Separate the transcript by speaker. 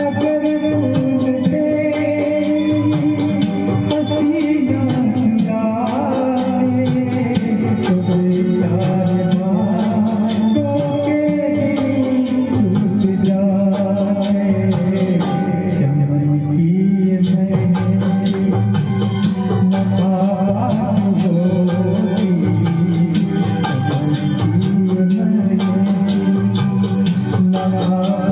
Speaker 1: अगर भूल दे हसीना चुराए तो बेचारे बातों के टूट जाए चमन की मैंने Namaha